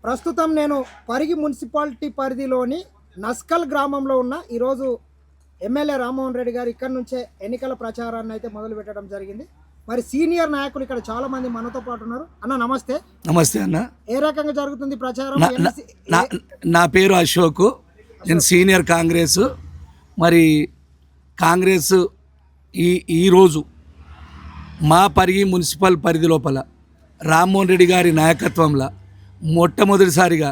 ప్రస్తుతం నేను పరిగి మున్సిపాలిటీ పరిధిలోని నస్కల్ గ్రామంలో ఉన్న ఈరోజు ఎమ్మెల్యే రామ్మోహన్ రెడ్డి గారు ఇక్కడ నుంచే ఎన్నికల ప్రచారాన్ని అయితే మొదలు పెట్టడం జరిగింది. మరి సీనియర్ నాయకులు ఇక్కడ చాలా మంది మనతో పాటు ఉన్నారు. అన్న నమస్తే. నమస్తే అన్న. ఏ రకంగా జరుగుతుంది ప్రచారం? నా పేరు అశోక్, నేను సీనియర్ కాంగ్రెస్. మరి కాంగ్రెస్ ఈరోజు మా పరిగి మున్సిపల్ పరిధి లోపల రామ్మోహన్ రెడ్డి గారి నాయకత్వంలో మొట్టమొదటిసారిగా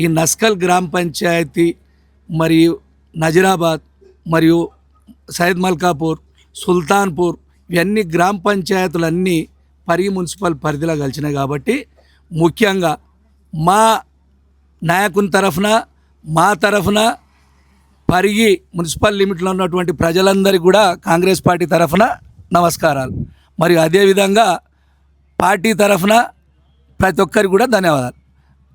ఈ నస్కల్ గ్రామ పంచాయతీ మరియు నజరాబాద్ మరియు సైద్ మల్కాపూర్, సుల్తాన్పూర్ ఇవన్నీ గ్రామ పంచాయతీలన్నీ పరిగి మున్సిపల్ పరిధిలో కలిసినాయి. కాబట్టి ముఖ్యంగా మా నాయకుని తరఫున మా తరఫున పరిగి మున్సిపల్ లిమిట్లో ఉన్నటువంటి ప్రజలందరికీ కూడా కాంగ్రెస్ పార్టీ తరఫున నమస్కారాలు. మరియు అదేవిధంగా పార్టీ తరఫున ప్రతి ఒక్కరికి కూడా ధన్యవాదాలు.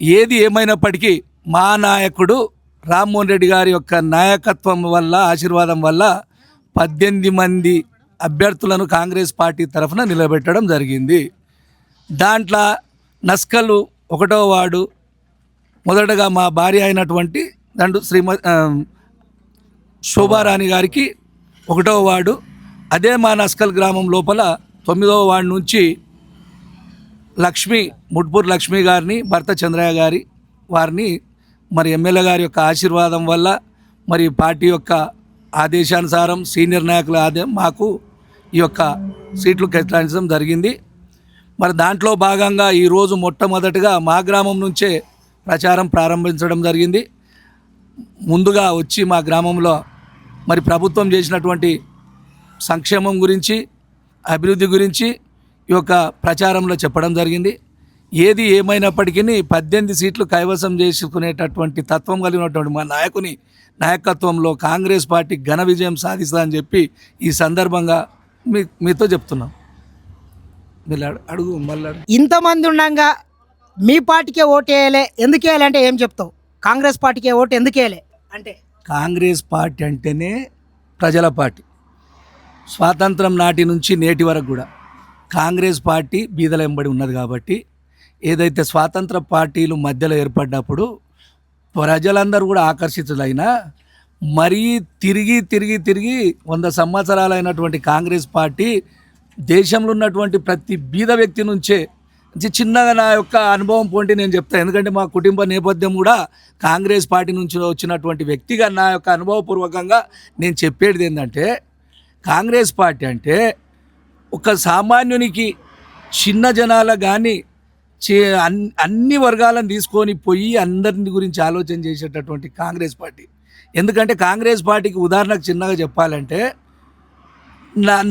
ఏది ఏమైనప్పటికీ మా నాయకుడు రామ్మోహన్ రెడ్డి గారి యొక్క నాయకత్వం వల్ల, ఆశీర్వాదం వల్ల 18 మంది అభ్యర్థులను కాంగ్రెస్ పార్టీ తరఫున నిలబెట్టడం జరిగింది. దాంట్లో నస్కల్ 1వ వార్డు మొదటగా మా భార్య అయినటువంటి శోభారాణి గారికి 1వ వార్డు, అదే మా నస్కల్ గ్రామం లోపల 9వ వార్డు నుంచి ముడ్పూర్ లక్ష్మి గారిని, భర్త చంద్రయ్య గారి వారిని మరి ఎమ్మెల్యే గారి యొక్క ఆశీర్వాదం వల్ల మరి పార్టీ యొక్క ఆదేశానుసారం సీనియర్ నాయకుల మాకు ఈ యొక్క సీట్లు కేటాయించడం జరిగింది. మరి దాంట్లో భాగంగా ఈరోజు మొట్టమొదటిగా మా గ్రామం నుంచే ప్రచారం ప్రారంభించడం జరిగింది. ముందుగా వచ్చి మా గ్రామంలో మరి ప్రభుత్వం చేసినటువంటి సంక్షేమం గురించి, అభివృద్ధి గురించి ఈ యొక్క ప్రచారంలో చెప్పడం జరిగింది. ఏది ఏమైనప్పటికీ 18 సీట్లు కైవసం చేసుకునేటటువంటి తత్వం కలిగినటువంటి మా నాయకుని నాయకత్వంలో కాంగ్రెస్ పార్టీ ఘన విజయం సాధిస్తుందని చెప్పి ఈ సందర్భంగా మీతో చెప్తున్నాం. అడుగు మళ్ళీ. ఇంతమంది ఉండగా మీ పార్టీకే ఓటు వేయాలి, ఎందుకు వేయాలి అంటే ఏం చెప్తావు? కాంగ్రెస్ పార్టీకే ఓటు ఎందుకు వేయాలి అంటే? కాంగ్రెస్ పార్టీ అంటేనే ప్రజల పార్టీ. స్వాతంత్రం నాటి నుంచి నేటి వరకు కూడా కాంగ్రెస్ పార్టీ బీదల వెంబడి ఉన్నది. కాబట్టి ఏదైతే స్వాతంత్ర పార్టీలు మధ్యలో ఏర్పడ్డప్పుడు ప్రజలందరూ కూడా ఆకర్షితులైనా మరీ తిరిగి 100 సంవత్సరాలైనటువంటి కాంగ్రెస్ పార్టీ దేశంలో ఉన్నటువంటి ప్రతి బీద వ్యక్తి నుంచే చిన్నగా నా యొక్క అనుభవం పోంటి నేను చెప్తాను. ఎందుకంటే మా కుటుంబ నేపథ్యం కూడా కాంగ్రెస్ పార్టీ నుంచి వచ్చినటువంటి వ్యక్తిగా నా యొక్క అనుభవపూర్వకంగా నేను చెప్పేది ఏంటంటే, కాంగ్రెస్ పార్టీ అంటే ఒక సామాన్యునికి, చిన్న జనాల కానీ అన్ని వర్గాలను తీసుకొని పోయి అందరిని గురించి ఆలోచన చేసేటటువంటి కాంగ్రెస్ పార్టీ. ఎందుకంటే కాంగ్రెస్ పార్టీకి ఉదాహరణకు చిన్నగా చెప్పాలంటే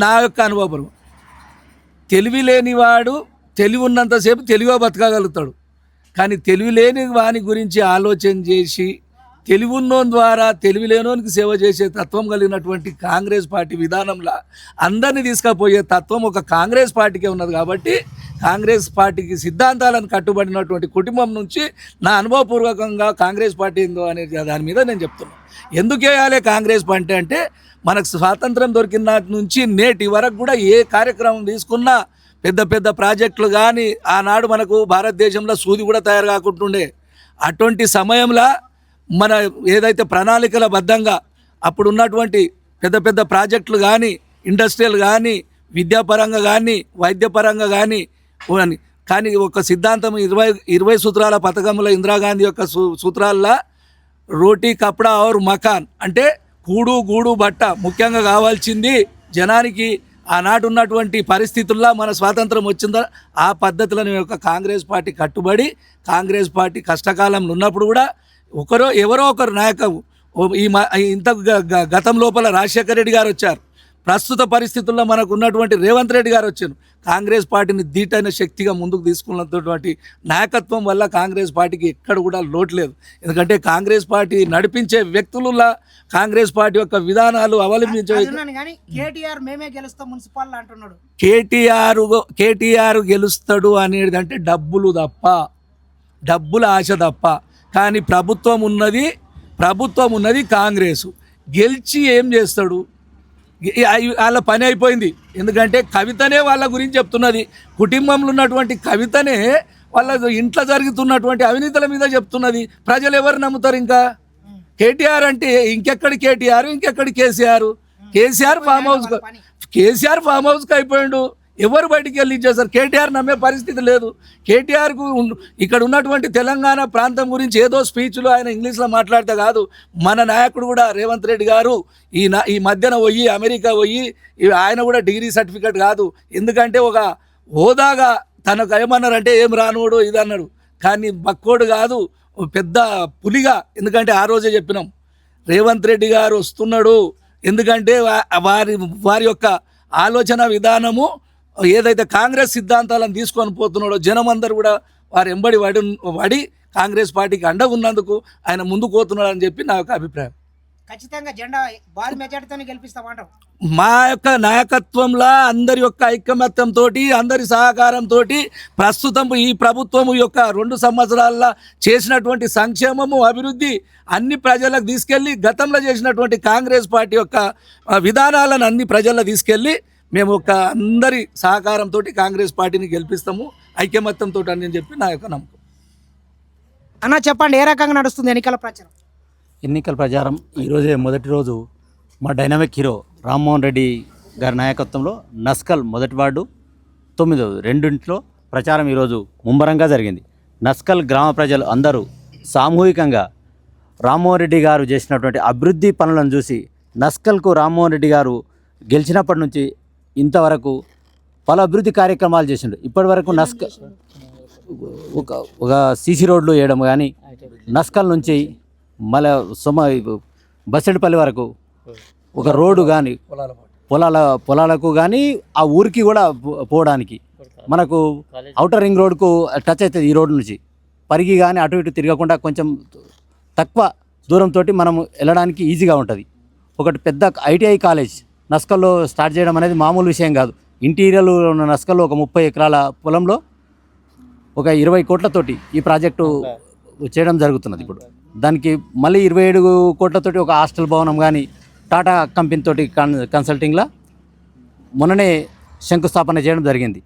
నా యొక్క అనుభవం, తెలివి లేనివాడు తెలివి ఉన్నంతసేపు తెలివిగా బతకగలుగుతాడు. కానీ తెలివి లేని వాని గురించి ఆలోచన చేసి తెలివి ఉన్నోని ద్వారా తెలివి లేనోనికి సేవ చేసే తత్వం కలిగినటువంటి కాంగ్రెస్ పార్టీ విధానంలో అందరినీ తీసుకుపోయే తత్వం ఒక కాంగ్రెస్ పార్టీకే ఉన్నది. కాబట్టి కాంగ్రెస్ పార్టీకి సిద్ధాంతాలను కట్టుబడినటువంటి కుటుంబం నుంచి నా అనుభవపూర్వకంగా కాంగ్రెస్ పార్టీ ఏందో అనే దాని మీద నేను చెప్తున్నాను. ఎందుకు వేయాలి కాంగ్రెస్ పార్టీ అంటే, మనకు స్వాతంత్రం దొరికిన నాటి నుంచి నేటి వరకు కూడా ఏ కార్యక్రమం తీసుకున్నా పెద్ద ప్రాజెక్టులు కానీ, ఆనాడు మనకు భారతదేశంలో సూది కూడా తయారు కాకుంటుండే. అటువంటి సమయంలో మన ఏదైతే ప్రణాళికల బద్ధంగా అప్పుడు ఉన్నటువంటి పెద్ద ప్రాజెక్టులు కానీ, ఇండస్ట్రియల్ కానీ, విద్యాపరంగా కానీ, వైద్యపరంగా కానీ ఒక సిద్ధాంతం 20 సూత్రాల పథకంలో ఇందిరాగాంధీ యొక్క సూత్రాల్లో రోటీ, కపడా ఔర్ మకాన్ అంటే కూడు, గూడు, బట్ట ముఖ్యంగా కావాల్సింది జనానికి. ఆనాడు ఉన్నటువంటి పరిస్థితుల్లో మన స్వాతంత్రం వచ్చిందా ఆ పద్ధతులను యొక్క కాంగ్రెస్ పార్టీ కట్టుబడి, కాంగ్రెస్ పార్టీ కష్టకాలంలో ఉన్నప్పుడు కూడా ఎవరో ఒకరు నాయకులు ఇంత గతం లోపల రాజశేఖర రెడ్డి గారు వచ్చారు. ప్రస్తుత పరిస్థితుల్లో మనకు ఉన్నటువంటి రేవంత్ రెడ్డి గారు వచ్చారు. కాంగ్రెస్ పార్టీని ధీటైన శక్తిగా ముందుకు తీసుకున్నటువంటి నాయకత్వం వల్ల కాంగ్రెస్ పార్టీకి ఎక్కడ కూడా లోటు లేదు. ఎందుకంటే కాంగ్రెస్ పార్టీ నడిపించే వ్యక్తులలో కాంగ్రెస్ పార్టీ యొక్క విధానాలు అవలంబించే కేటీఆర్ గెలుస్తాడు అనేది అంటే డబ్బుల ఆశ తప్ప. కానీ ప్రభుత్వం ఉన్నది కాంగ్రెస్. గెలిచి ఏం చేస్తాడు? వాళ్ళ పని అయిపోయింది. ఎందుకంటే కవితనే వాళ్ళ గురించి చెప్తున్నది. కుటుంబంలో ఉన్నటువంటి కవితనే వాళ్ళ ఇంట్లో జరుగుతున్నటువంటి అవినీతుల మీద చెప్తున్నది. ప్రజలు ఎవరు నమ్ముతారు? ఇంకా కేటీఆర్ అంటే ఇంకెక్కడి కేటీఆర్, ఇంకెక్కడి కేసీఆర్? కేసీఆర్ ఫామ్ హౌస్కి అయిపోయాడు. ఎవరు బయటికి వెళ్ళి ఇచ్చేస్తారు? కేటీఆర్ నమ్మే పరిస్థితి లేదు. కేటీఆర్కు ఇక్కడ ఉన్నటువంటి తెలంగాణ ప్రాంతం గురించి ఏదో స్పీచ్లో ఆయన ఇంగ్లీష్లో మాట్లాడితే కాదు, మన నాయకుడు కూడా రేవంత్ రెడ్డి గారు ఈ మధ్యన పోయి అమెరికా పోయి ఆయన కూడా డిగ్రీ సర్టిఫికేట్ కాదు, ఎందుకంటే ఒక హోదాగా తనకు ఏమన్నారంటే ఏం రానుడు ఇది అన్నాడు. కానీ బక్కోడు కాదు, పెద్ద పులిగా. ఎందుకంటే ఆ రోజే చెప్పినాం రేవంత్ రెడ్డి గారు వస్తున్నాడు, ఎందుకంటే వారి యొక్క ఆలోచన విధానము ఏదైతే కాంగ్రెస్ సిద్ధాంతాలను తీసుకొని పోతున్నాడో జనం అందరూ కూడా వారు ఎంబడి పడి కాంగ్రెస్ పార్టీకి అండగా ఉన్నందుకు ఆయన ముందుకు పోతున్నాడు అని చెప్పి నా యొక్క అభిప్రాయం. ఖచ్చితంగా జెండా భారీ మెజార్టీతోనే గెలిపిస్తామంటాం. మా యొక్క నాయకత్వంలో అందరి యొక్క ఐకమత్యంతో, అందరి సహకారంతో ప్రస్తుతం ఈ ప్రభుత్వం యొక్క 2 సంవత్సరాల్లో చేసినటువంటి సంక్షేమము, అభివృద్ధి అన్ని ప్రజలకు తీసుకెళ్ళి గతంలో చేసినటువంటి కాంగ్రెస్ పార్టీ యొక్క విధానాలను అన్ని ప్రజల్లో తీసుకెళ్ళి మేము ఒక అందరి సహకారంతో కాంగ్రెస్ పార్టీని గెలిపిస్తాము ఐకమత్యంతో అని చెప్పి నా యొక్క నమ్మకం. అన్న చెప్పండి, ఏ రకంగా నడుస్తుంది ఎన్నికల ప్రచారం? ఎన్నికల ప్రచారం ఈరోజే మొదటి రోజు మా డైనామిక్ హీరో రామ్మోహన్ రెడ్డి గారి నాయకత్వంలో నస్కల్ మొదటి వార్డు 9వ రెండింటిలో ప్రచారం ఈరోజు ముమ్మరంగా జరిగింది. నస్కల్ గ్రామ ప్రజలు అందరూ సామూహికంగా రామ్మోహన్ రెడ్డి గారు చేసినటువంటి అభివృద్ధి పనులను చూసి, నస్కల్కు రామ్మోహన్ రెడ్డి గారు గెలిచినప్పటి నుంచి ఇంతవరకు పలు అభివృద్ధి కార్యక్రమాలు చేసిండు. ఇప్పటి వరకు ఒక సీసీ రోడ్లు వేయడం కానీ, నస్కల్ నుంచి మళ్ళీ బస్సెడిపల్లి వరకు ఒక రోడ్డు కానీ, పొలాలకు కానీ ఆ ఊరికి కూడా పోవడానికి మనకు ఔటర్ రింగ్ రోడ్కు టచ్ అవుతుంది. ఈ రోడ్డు నుంచి పరిగి కానీ అటు ఇటు తిరగకుండా కొంచెం తక్కువ దూరంతో మనం వెళ్ళడానికి ఈజీగా ఉంటుంది. ఒకటి పెద్ద ఐటీఐ కాలేజ్ నస్కల్లో స్టార్ట్ చేయడం అనేది మామూలు విషయం కాదు. ఇంటీరియర్లో ఉన్న నస్కల్లో ఒక 30 ఎకరాల పొలంలో ఒక 20 కోట్లతోటి ఈ ప్రాజెక్టు చేయడం జరుగుతున్నది. ఇప్పుడు దానికి మళ్ళీ 27 కోట్లతోటి ఒక హాస్టల్ భవనం కానీ టాటా కంపెనీతోటి కన్సల్టింగ్లా మొన్ననే శంకుస్థాపన చేయడం జరిగింది.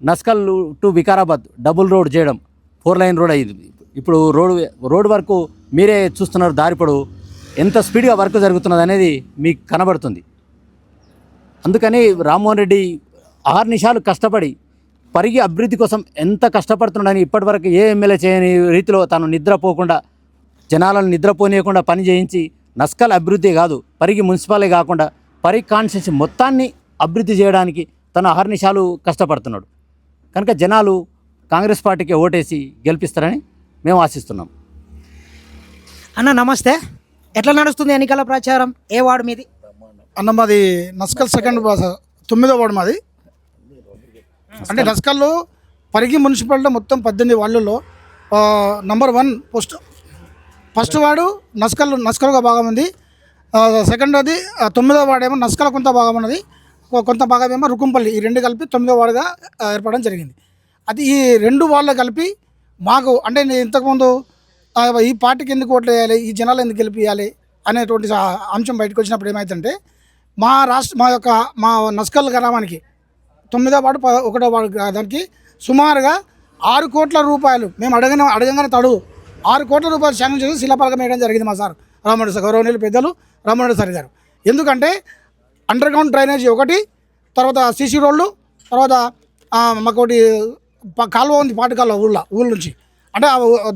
Naskal to Vikarabad double road చేయడం, 4 లైన్ రోడ్ అయ్యింది. ఇప్పుడు రోడ్ వరకు మీరే చూస్తున్నారు, దారిపడు ఎంత స్పీడ్గా వర్క్ జరుగుతున్నది అనేది మీకు కనబడుతుంది. అందుకని రామ్మోహన్ రెడ్డి 6 నిమిషాలు కష్టపడి పరిగి అభివృద్ధి కోసం ఎంత కష్టపడుతున్నాడని ఇప్పటివరకు ఏ ఎమ్మెల్యే చేయని రీతిలో తాను నిద్రపోకుండా, జనాలను నిద్రపోనీయకుండా పని చేయించి నస్కల్ అభివృద్ధి కాదు, పరిగి మున్సిపాలిటీ కాకుండా పరిగి కాన్స్టిట్యూన్సీ మొత్తాన్ని అభివృద్ధి చేయడానికి తను 6 నిమిషాలు కష్టపడుతున్నాడు. కనుక జనాలు కాంగ్రెస్ పార్టీకి ఓటేసి గెలిపిస్తారని మేము ఆశిస్తున్నాం. అన్న నమస్తే, ఎట్లా నడుస్తుంది ఎన్నికల ప్రచారం? ఏ వార్డు మీది? అన్న మాది నస్కల్ 9వ వార్డు మాది. అంటే నస్కల్లో పరిగి మున్సిపాలిటీ మొత్తం 18 వార్డుల్లో నంబర్ 1 ఫస్ట్ వార్డు నస్కల్గా భాగం ఉంది. సెకండ్ది 9వ వార్డు ఏమో నస్కల్ కొంత భాగం ఉన్నది, కొంత భాగం ఏమో రుకుంపల్లి. ఈ 2 కలిపి 9వ వార్డుగా ఏర్పడడం జరిగింది. అది ఈ 2 వార్డులు కలిపి మాకు అంటే నేను ఇంతకుముందు ఈ పార్టీకి ఎందుకు ఓట్లు వేయాలి, ఈ జనాలు ఎందుకు గెలిపియాలి అనేటువంటి అంశం బయటకు వచ్చినప్పుడు ఏమైందంటే మా నస్కల్ గ్రామానికి 9వ వార్డు 1వ వార్డు దానికి సుమారుగా 6 కోట్ల రూపాయలు మేము అడగంగానే 6 కోట్ల రూపాయలు శాంక్షన్ చేసి శిలాపలకం వేయడం జరిగింది మా సార్ రామరెడ్డి సార్, గౌరవనీయులు పెద్దలు రామరెడ్డి సార్ గారు. ఎందుకంటే అండర్ గ్రౌండ్ డ్రైనేజీ ఒకటి, తర్వాత సీసీ రోడ్లు, తర్వాత మాకు ఒకటి కాలువ ఉంది, పాటు కాలువ ఊళ్ళ నుంచి. అంటే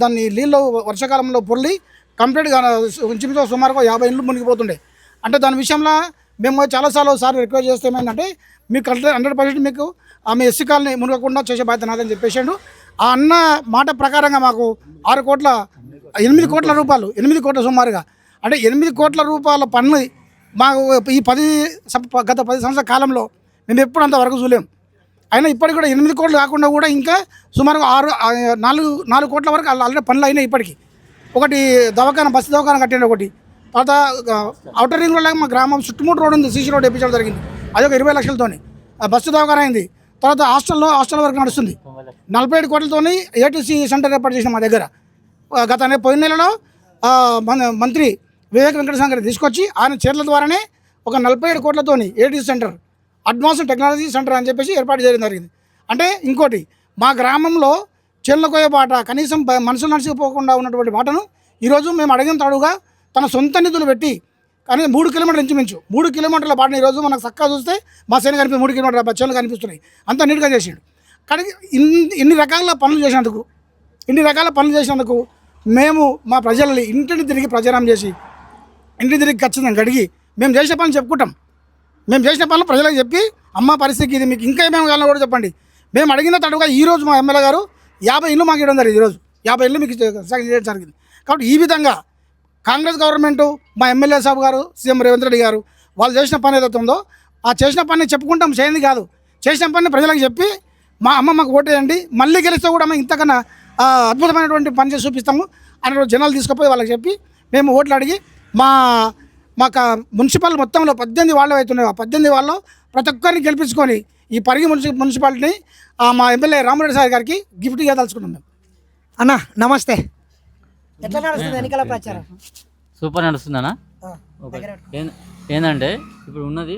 దాన్ని నీళ్ళు వర్షాకాలంలో పొర్లి కంప్లీట్గా ఇంచుమించు సుమారుగా 50 ఇండ్లు మునిగిపోతుండే. అంటే దాని విషయంలో మేము చాలాసార్లు సార్ రిక్వెస్ట్ చేస్తే ఏమైందంటే మీకు 100% మీకు ఆమె ఎస్సీ కాలనీ మునగకుండా చేసే బాధ్యత నాదని చెప్పేసాడు. ఆ అన్న మాట ప్రకారంగా మాకు 8 కోట్ల రూపాయలు, 8 కోట్ల సుమారుగా, అంటే 8 కోట్ల రూపాయల పన్ను మాకు ఈ గత 10 సంవత్సరాల కాలంలో మేము ఎప్పుడు అంతవరకు చూలేము. అయినా ఇప్పటికి కూడా 8 కోట్లు కాకుండా కూడా ఇంకా సుమారుగా 4 కోట్ల వరకు ఆల్రెడీ పనులు అయినాయి. ఇప్పటికీ ఒకటి బస్సు దవాఖాన కట్టిండు, ఒకటి తర్వాత అవుటర్ రింగ్ రోడ్ మా గ్రామం చుట్టుముట్టు రోడ్ ఉంది, సీసీ రోడ్ వేయించడం జరిగింది, అది ఒక 20 లక్షలతోని. బస్సు దవాఖాన అయింది. తర్వాత హాస్టల్ వరకు నడుస్తుంది. 47 కోట్లతోని ఏటీసీ సెంటర్ ఏర్పాటు చేసిన మా దగ్గర. పోయిన నెలలో మంత్రి వివేక్ వెంకటస్వామి గారు తీసుకొచ్చి ఆయన చీరల ద్వారానే ఒక 47 కోట్లతోని ATC centre, advance technology centre అని చెప్పేసి ఏర్పాటు చేయడం జరిగింది. అంటే ఇంకోటి మా గ్రామంలో చేనులకోయే బాట, కనీసం మనుషులు నడిచిపోకుండా ఉన్నటువంటి బాటను ఈరోజు మేము అడిగిన తడుగా తన సొంత నిధులు పెట్టి కానీ 3 కిలోమీటర్లు ఇంచుమించు 3 కిలోమీటర్ల బాటను ఈరోజు మనకు చక్కగా చూస్తే మా సేన కనిపి 3 కిలోమీటర్ల చేనులు కనిపిస్తున్నాయి. అంత నీట్గా చేసిండు. కానీ ఇన్ని రకాల పనులు చేసినందుకు మేము మా ప్రజలని ఇంటిని తిరిగి ప్రచారం చేసి ఇంటిని తిరిగి ఖచ్చితంగా గడిగి మేము చేసిన పనులు చెప్పుకుంటాం. మేము చేసిన పనులు ప్రజలకు చెప్పి అమ్మ పరిస్థితి ఇది, మీకు ఇంకా ఏమేమి కావాలో కూడా చెప్పండి. మేము అడిగిన తడుగా ఈరోజు మా ఎమ్మెల్యే గారు 50 ఇళ్ళు మాకు ఇవ్వడం జరిగింది. ఈరోజు 50 ఇళ్ళు మీకు చేయడం జరిగింది. కాబట్టి ఈ విధంగా కాంగ్రెస్ గవర్నమెంటు, మా ఎమ్మెల్యే సాబ్ గారు, సీఎం రేవంత్ రెడ్డి గారు వాళ్ళు చేసిన పని ఏదైతే ఉందో ఆ చేసిన పని చెప్పుకుంటాం, చేయండి కాదు, చేసిన పని ప్రజలకు చెప్పి మా అమ్మ మాకు ఓటేయండి, మళ్ళీ గెలిస్తే కూడా మేము ఇంతకన్నా అద్భుతమైనటువంటి పని చేసి చూపిస్తాము అని జనాలు తీసుకుపోయి వాళ్ళకి చెప్పి మేము ఓట్లు అడిగి మాకు మున్సిపల్ మొత్తంలో 18 వాళ్ళు అవుతున్నాయి. ఆ 18 వాళ్ళు ప్రతి ఒక్కరిని గెలిపించుకొని ఈ పరిగి మున్సిపాలిటీని మా ఎమ్మెల్యే రామరెడ్డి సార్ గారికి గిఫ్ట్ ఇవ్వదలుచుకున్నాం మేము. అన్న నమస్తే. ఎట్లా నడుస్తుంది ఎన్నికల ప్రచారం? సూపర్ నడుస్తుందన్నా. ఏంటంటే ఇప్పుడు ఉన్నది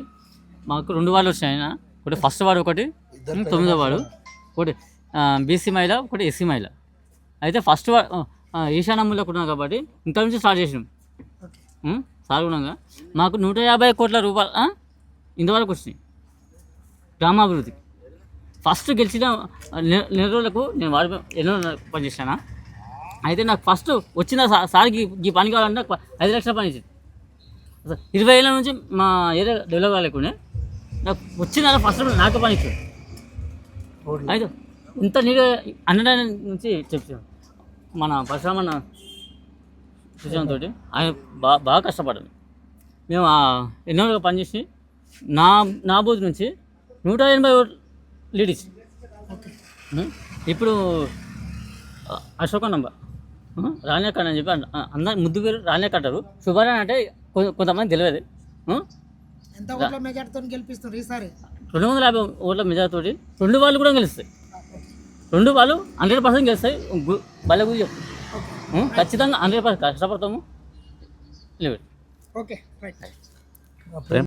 మాకు 2 వార్డులు వచ్చినాయి. ఒకటి ఫస్ట్ వార్డు, ఒకటి 9వ వార్డు, ఒకటి బీసీ మహిళ, ఒకటి ఎస్సీ మహిళ. అయితే ఫస్ట్ వార్డు ఈశాన్యంలో ఉన్నాం కాబట్టి ఇంత నుంచి స్టార్ట్ చేసినాం. సాగుణంగా మాకు 150 కోట్ల రూపాయలు ఇంతవరకు వచ్చినాయి గ్రామాభివృద్ధికి. ఫస్ట్ గెలిచిన నెల రోజులకు నేను వాడి ఎన్నో పనిచేసాను. అయితే నాకు ఫస్ట్ వచ్చిన సార్కి ఈ పని కావాలంటే 5 లక్షల పని ఇచ్చింది. 20 ఏళ్ళ నుంచి మా ఏరియా డెవలప్ కాలేకుండా నాకు వచ్చిన ఫస్ట్ నాకే పని ఇచ్చాడు. అయితే ఇంత నీట్గా 100 నుంచి చెప్పాను మన పరశురామన్న సూచనతో ఆయన బాగా కష్టపడ్డాను. మేము ఎన్నో పనిచేసి నా బూత్ నుంచి 180 లీడ్ ఇచ్చి ఇప్పుడు అశోక నంబర్ రాణ్యకట్ట అని చెప్పి అందరు ముద్దు పేరు రాణ్యకట్టారు. శుభారాయణ అంటే కొంతమంది తెలియదు. ఎంత ఓట్ల మెజార్టీతో గెలిపిస్తారు ఈసారి? 250 ఓట్ల మెజార్టీతోటి 2 వాళ్ళు కూడా గెలుస్తాయి. 2 వాళ్ళు 100% గెలుస్తాయి. బల గురి చెప్తాం ఖచ్చితంగా 100% కష్టపడతాము. Okay right.